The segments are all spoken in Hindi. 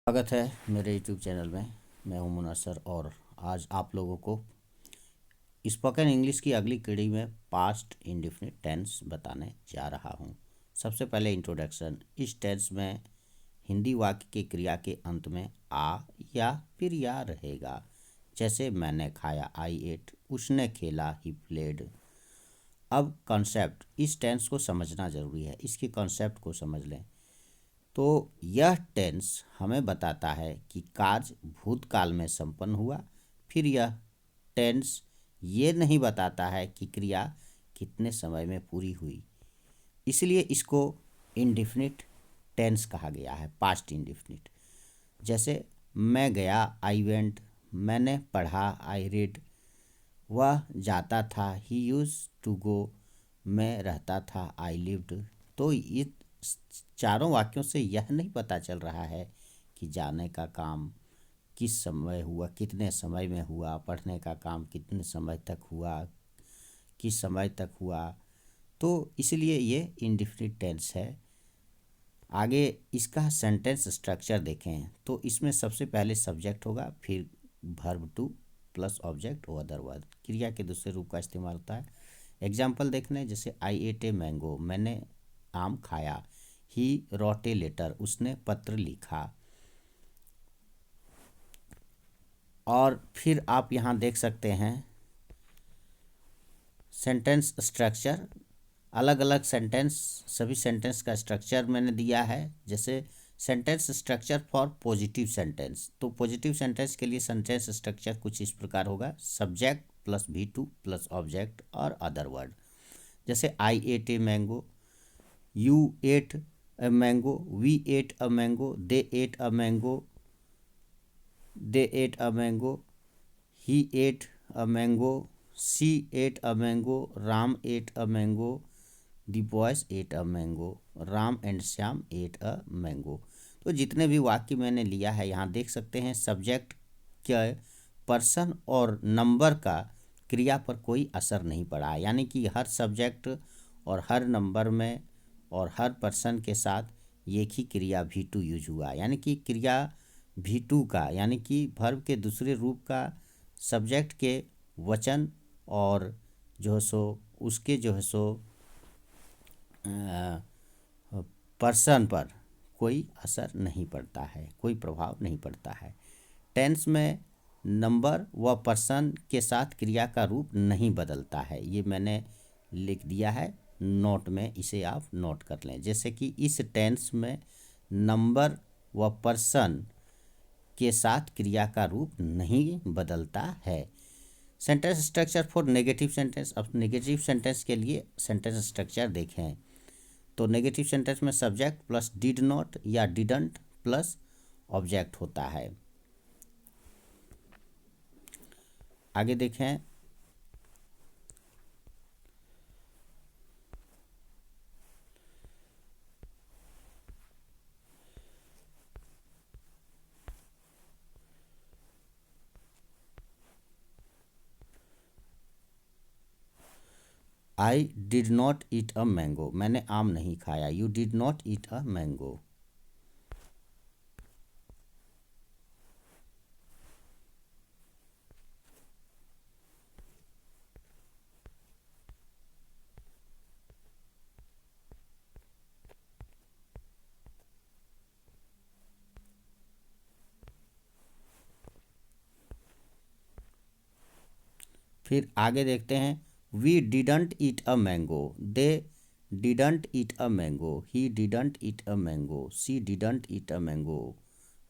स्वागत है मेरे यूट्यूब चैनल में। मैं हूं मुन्ना सर और आज आप लोगों को स्पोकन इंग्लिश की अगली कड़ी में पास्ट इंडेफिनिट टेंस बताने जा रहा हूं। सबसे पहले इंट्रोडक्शन। इस टेंस में हिंदी वाक्य के क्रिया के अंत में आ या फिर या रहेगा। जैसे मैंने खाया, आई एट, उसने खेला, ही प्लेड। अब कॉन्सेप्ट, इस टेंस को समझना ज़रूरी है, इसके कॉन्सेप्ट को समझ लें। तो यह टेंस हमें बताता है कि कार्य भूतकाल में संपन्न हुआ। फिर यह टेंस ये नहीं बताता है कि क्रिया कितने समय में पूरी हुई, इसलिए इसको इंडेफिनिट टेंस कहा गया है, पास्ट इंडेफिनिट। जैसे मैं गया, आई वेंट, मैंने पढ़ा, आई रीड, वह जाता था, ही यूज टू गो, मैं रहता था, आई लिव्ड। तो ये चारों वाक्यों से यह नहीं पता चल रहा है कि जाने का काम किस समय हुआ, कितने समय में हुआ, पढ़ने का काम कितने समय तक हुआ, किस समय तक हुआ। तो इसलिए ये इंडेफिनिट टेंस है। आगे इसका सेंटेंस स्ट्रक्चर देखें तो इसमें सबसे पहले सब्जेक्ट होगा, फिर वर्ब टू प्लस ऑब्जेक्ट और अदर वर्ब, क्रिया के दूसरे रूप का इस्तेमाल होता है। एग्जाम्पल देखने, जैसे आई एट ए मैंगो, मैंने आम खाया। ही रॉट ए लेटर, उसने पत्र लिखा। और फिर आप यहाँ देख सकते हैं सेंटेंस स्ट्रक्चर, अलग अलग सेंटेंस, सभी सेंटेंस का स्ट्रक्चर मैंने दिया है। जैसे sentence structure for positive sentence, तो पॉजिटिव सेंटेंस के लिए सेंटेंस स्ट्रक्चर कुछ इस प्रकार होगा, subject plus V two plus object और अदर वर्ड। जैसे I ate a mango, you ate a mango, we ate a mango, they ate a mango, they ate a mango, he ate a mango, she ate a mango, Ram ate a mango, the boys ate a mango, Ram and Shyam eight a mango. तो जितने भी वाक्य मैंने लिया है यहाँ देख सकते हैं, सब्जेक्ट के पर्सन और नंबर का क्रिया पर कोई असर नहीं पड़ा है, यानी कि हर सब्जेक्ट और हर नंबर में और हर पर्सन के साथ एक ही क्रिया भी टू यूज हुआ, यानी कि क्रिया भी टू का, यानी कि वर्ब के दूसरे रूप का सब्जेक्ट के वचन और जो है सो उसके जो है सो पर्सन पर कोई असर नहीं पड़ता है, कोई प्रभाव नहीं पड़ता है। टेंस में नंबर व पर्सन के साथ क्रिया का रूप नहीं बदलता है, ये मैंने लिख दिया है नोट में, इसे आप नोट कर लें। जैसे कि इस टेंस में नंबर व पर्सन के साथ क्रिया का रूप नहीं बदलता है। Sentence structure for negative sentence, अब नेगेटिव सेंटेंस के लिए सेंटेंस स्ट्रक्चर देखें तो नेगेटिव सेंटेंस में सब्जेक्ट प्लस डिड नॉट या डिडंट प्लस ऑब्जेक्ट होता है। आगे देखें, I did not eat a mango, मैंने आम नहीं खाया। You did not eat a mango. फिर आगे देखते हैं, we didn't eat a mango, they didn't eat a mango, he didn't eat a mango, she didn't eat a mango,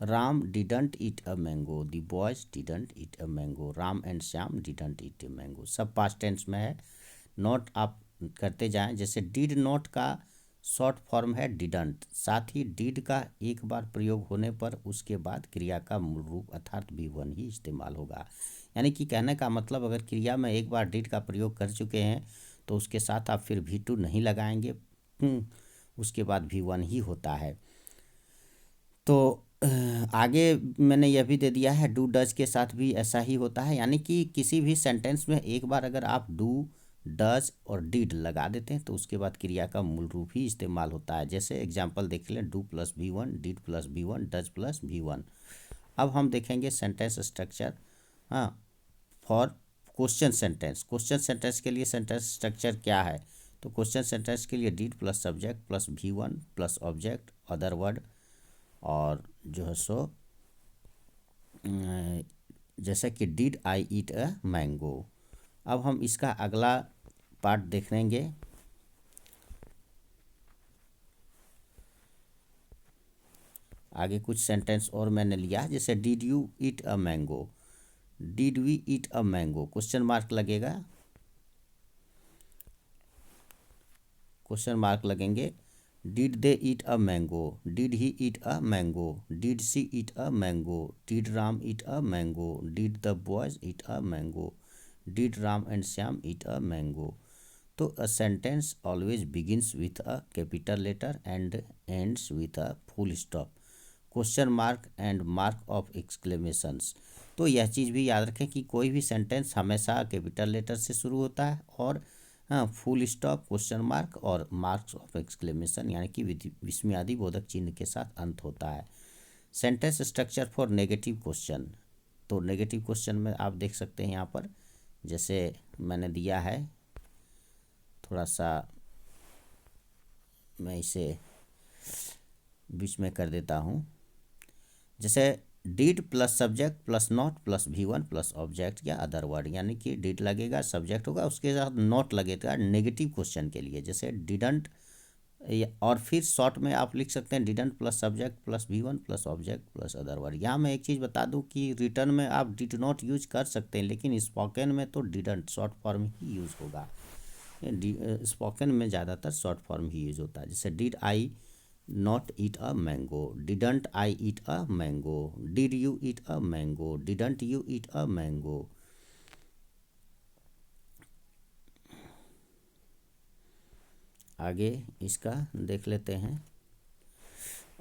Ram didn't eat a mango, the boys didn't eat a mango, Ram and Shyam didn't eat a mango. सब पास्ट टेंस में है, नोट आप करते जाएं। जैसे डिड नॉट का शॉर्ट फॉर्म है डिडंट, साथ ही डिड का एक बार प्रयोग होने पर उसके बाद क्रिया का मूल रूप अर्थात भी वन ही इस्तेमाल होगा। यानी कि कहने का मतलब, अगर क्रिया में एक बार डिड का प्रयोग कर चुके हैं तो उसके साथ आप फिर भी टू नहीं लगाएंगे, उसके बाद भी वन ही होता है। तो आगे मैंने यह भी दे दिया है, डू डज के साथ भी ऐसा ही होता है, यानी कि किसी भी सेंटेंस में एक बार अगर आप डू डज और डिड लगा देते हैं तो उसके बाद क्रिया का मूल रूप ही इस्तेमाल होता है। जैसे एग्जाम्पल देख लें, do plus V1, did plus V1, does plus V1। अब हम देखेंगे सेंटेंस स्ट्रक्चर, हाँ, for question sentence. Question sentence के लिए सेंटेंस स्ट्रक्चर क्या है? तो क्वेश्चन सेंटेंस के लिए did plus subject plus V1 plus object other word, और जो है सो जैसे कि did I eat a mango. अब हम इसका अगला पार्ट देख लेंगे। आगे कुछ सेंटेंस और मैंने लिया, जैसे did you eat a mango, did we eat a mango, question mark लगेगा, क्वेश्चन मार्क लगेंगे। Did they eat a mango, did he eat a mango, did she eat a mango, did Ram eat a mango, did the boys eat a mango, did Ram and Shyam eat a mango. तो a sentence always begins with a capital letter and ends with a full stop, question mark and mark of exclamations. तो यह चीज़ भी याद रखें कि कोई भी सेंटेंस हमेशा कैपिटल लेटर से शुरू होता है और हाँ, फुल स्टॉप, क्वेश्चन मार्क और मार्क्स ऑफ एक्सक्लेमेशन यानी कि विस्मयादि बोधक चिन्ह के साथ अंत होता है। Sentence structure for negative question. तो नेगेटिव क्वेश्चन में आप देख सकते हैं यहाँ पर, जैसे मैंने दिया है, थोड़ा सा मैं इसे बीच में कर देता हूँ। जैसे did plus subject plus not plus V1 plus object या अदर वर्ड, यानी कि डिड लगेगा, सब्जेक्ट होगा, उसके साथ नॉट लगेगा नेगेटिव क्वेश्चन के लिए। जैसे डिडंट, और फिर शॉर्ट में आप लिख सकते हैं didn't plus subject plus V1 plus object plus other word. यहाँ मैं एक चीज़ बता दूँ कि रिटर्न में आप डिड नॉट यूज कर सकते हैं, लेकिन स्पोकन में तो didn't short form he use होगा। स्पोकन में ज़्यादातर शॉर्ट फॉर्म ही यूज होता है। जैसे did I not eat a mango, didn't I eat a mango, did you eat a mango, didn't you eat a mango। आगे इसका देख लेते हैं,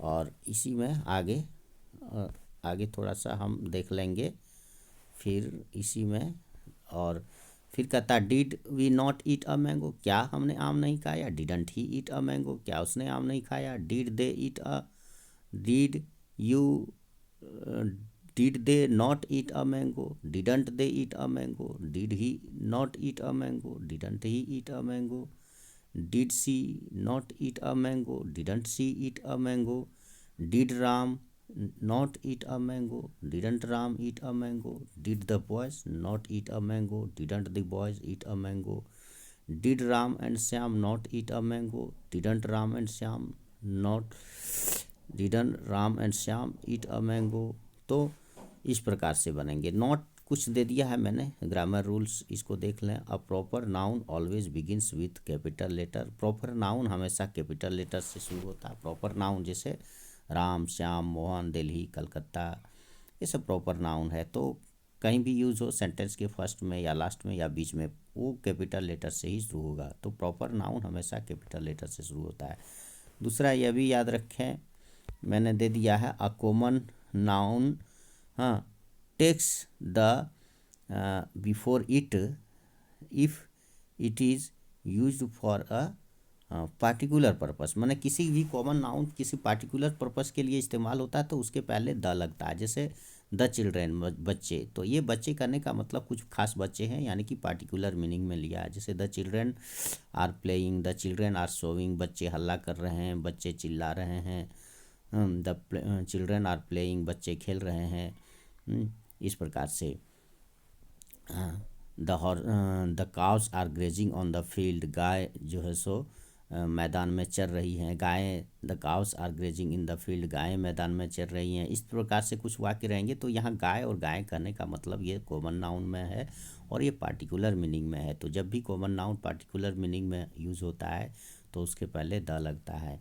और इसी में आगे थोड़ा सा हम देख लेंगे फिर इसी में। और फिर कहता did we not eat a mango, क्या हमने आम नहीं खाया? Didn't he eat a mango, क्या उसने आम नहीं खाया? Did they eat a, did you, did they not eat a mango, didn't they eat a mango, did he not eat a mango, didn't he eat a mango, did she not eat a mango, didn't she eat a mango, did Ram not eat a mango, didn't Ram eat a mango, did the boys not eat a mango, didn't the boys eat a mango, did Ram and Shyam not eat a mango, didn't Ram and Shyam not, didn't Ram and Shyam eat a mango। तो इस प्रकार से बनेंगे। नॉट कुछ दे दिया है मैंने, ग्रामर रूल्स इसको देख लें। A proper noun always begins with capital letter, proper noun हमेशा कैपिटल लेटर से शुरू होता है। प्रॉपर नाउन जैसे राम, श्याम, मोहन, दिल्ली, कलकत्ता, ये सब प्रॉपर नाउन है। तो कहीं भी यूज़ हो सेंटेंस के फर्स्ट में या लास्ट में या बीच में, वो कैपिटल लेटर से ही शुरू होगा। तो प्रॉपर नाउन हमेशा कैपिटल लेटर से शुरू होता है। दूसरा यह भी याद रखें, मैंने दे दिया है अ कॉमन नाउन, हाँ, takes the before it if it is used for a particular purpose. माने किसी भी कॉमन नाउन किसी पार्टिकुलर पर्पस के लिए इस्तेमाल होता है तो उसके पहले द लगता है। जैसे द चिल्ड्रेन, बच्चे, तो ये बच्चे करने का मतलब कुछ खास बच्चे हैं, यानी कि पार्टिकुलर मीनिंग में लिया है। जैसे the children are playing, the children are shouting, बच्चे हल्ला कर रहे हैं, बच्चे चिल्ला रहे हैं, द चिल्ड्रेन आर प्लेइंग, बच्चे खेल रहे हैं। इस प्रकार से the cows are grazing on the field, गाय जो है सो मैदान में चर रही हैं। गायें, the cows are grazing in the field, गायें मैदान में चर रही हैं। इस प्रकार से कुछ वाक्य रहेंगे। तो यहाँ गाय और गाय करने का मतलब ये कॉमन नाउन में है और ये पार्टिकुलर मीनिंग में है। तो जब भी कॉमन नाउन पार्टिकुलर मीनिंग में यूज़ होता है तो उसके पहले द लगता है।